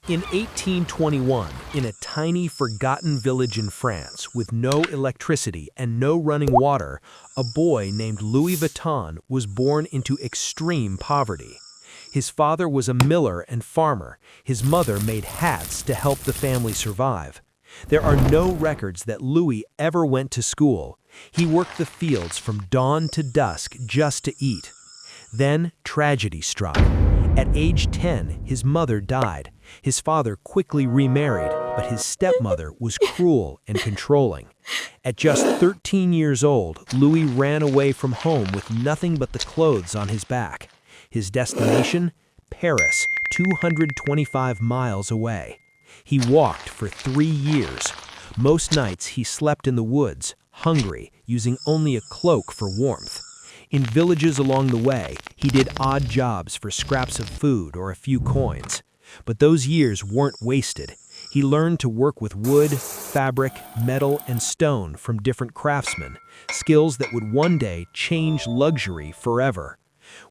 In 1821, in a tiny forgotten village in France with no electricity and no running water, a boy named Louis Vuitton was born into extreme poverty. His father was a miller and farmer. His mother made hats to help the family survive. There are no records that Louis ever went to school. He worked the fields from dawn to dusk just to eat. Then tragedy struck. At age 10, his mother died. His father quickly remarried, but his stepmother was cruel and controlling. At just 13 years old, Louis ran away from home with nothing but the clothes on his back. His destination? Paris, 225 miles away. He walked for 3 years. Most nights he slept in the woods, hungry, using only a cloak for warmth. In villages along the way, he did odd jobs for scraps of food or a few coins. But those years weren't wasted. He learned to work with wood, fabric, metal, and stone from different craftsmen, skills that would one day change luxury forever.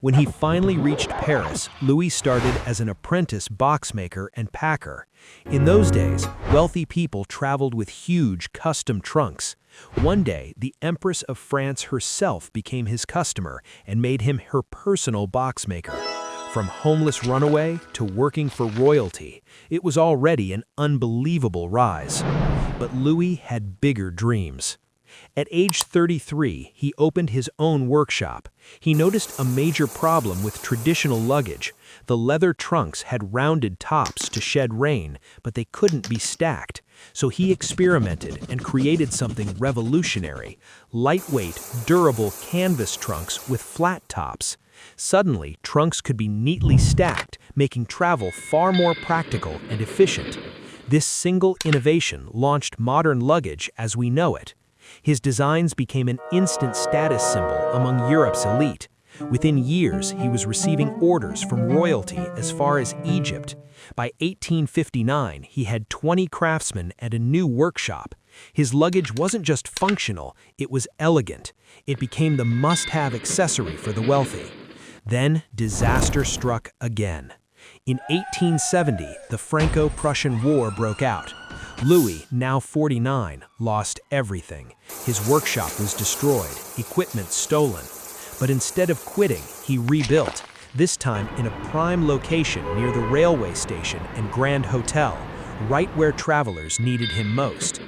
When he finally reached Paris, Louis started as an apprentice boxmaker and packer. In those days, wealthy people traveled with huge custom trunks. One day, the Empress of France herself became his customer and made him her personal boxmaker. From homeless runaway to working for royalty, it was already an unbelievable rise. But Louis had bigger dreams. At age 33, he opened his own workshop. He noticed a major problem with traditional luggage. The leather trunks had rounded tops to shed rain, but they couldn't be stacked. So he experimented and created something revolutionary: lightweight, durable canvas trunks with flat tops. Suddenly, trunks could be neatly stacked, making travel far more practical and efficient. This single innovation launched modern luggage as we know it. His designs became an instant status symbol among Europe's elite. Within years, he was receiving orders from royalty as far as Egypt. By 1859, he had 20 craftsmen and a new workshop. His luggage wasn't just functional, it was elegant. It became the must-have accessory for the wealthy. Then, disaster struck again. In 1870, the Franco-Prussian War broke out. Louis, now 49, lost everything. His workshop was destroyed, equipment stolen. But instead of quitting, he rebuilt, this time in a prime location near the railway station and Grand Hotel, right where travelers needed him most.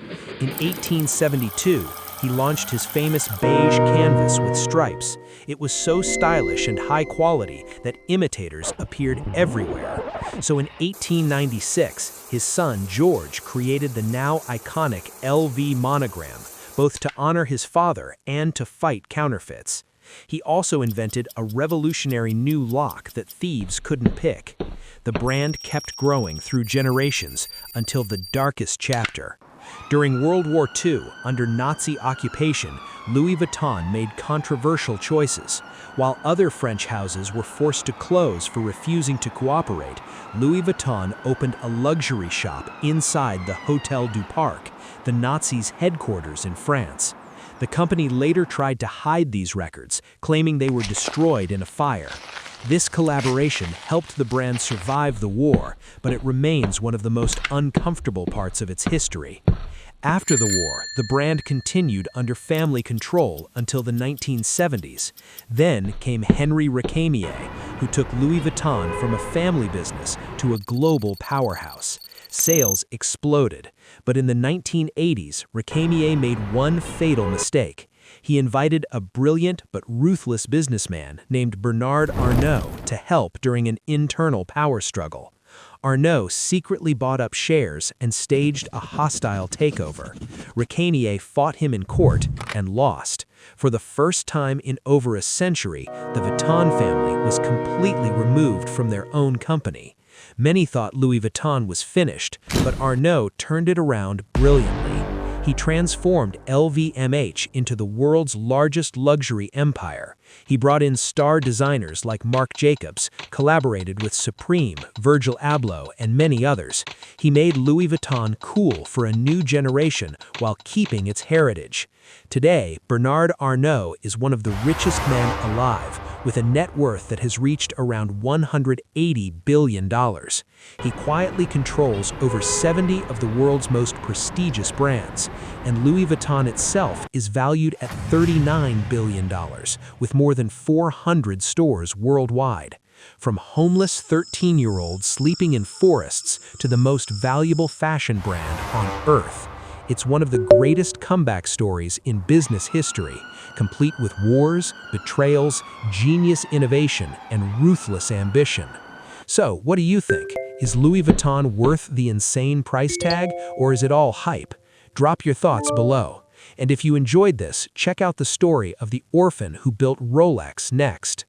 In 1872, he launched his famous beige canvas with stripes. It was so stylish and high quality that imitators appeared everywhere. So in 1896, his son George created the now iconic LV monogram, both to honor his father and to fight counterfeits. He also invented a revolutionary new lock that thieves couldn't pick. The brand kept growing through generations until the darkest chapter. During World War II, under Nazi occupation, Louis Vuitton made controversial choices. While other French houses were forced to close for refusing to cooperate, Louis Vuitton opened a luxury shop inside the Hôtel du Parc, the Nazis' headquarters in France. The company later tried to hide these records, claiming they were destroyed in a fire. This collaboration helped the brand survive the war, but it remains one of the most uncomfortable parts of its history. After the war, the brand continued under family control until the 1970s. Then came Henri Recamier, who took Louis Vuitton from a family business to a global powerhouse. Sales exploded, but in the 1980s, Recamier made one fatal mistake. He invited a brilliant but ruthless businessman named Bernard Arnault to help during an internal power struggle. Arnault secretly bought up shares and staged a hostile takeover. Recamier fought him in court and lost. For the first time in over a century, the Vuitton family was completely removed from their own company. Many thought Louis Vuitton was finished, but Arnault turned it around brilliantly. He transformed LVMH into the world's largest luxury empire. He brought in star designers like Marc Jacobs, collaborated with Supreme, Virgil Abloh, and many others. He made Louis Vuitton cool for a new generation while keeping its heritage. Today, Bernard Arnault is one of the richest men alive, with a net worth that has reached around $180 billion. He quietly controls over 70 of the world's most prestigious brands, and Louis Vuitton itself is valued at $39 billion, with more than 400 stores worldwide. From homeless 13-year-olds sleeping in forests to the most valuable fashion brand on Earth, it's one of the greatest comeback stories in business history, complete with wars, betrayals, genius innovation, and ruthless ambition. So, what do you think? Is Louis Vuitton worth the insane price tag, or is it all hype? Drop your thoughts below. And if you enjoyed this, check out the story of the orphan who built Rolex next.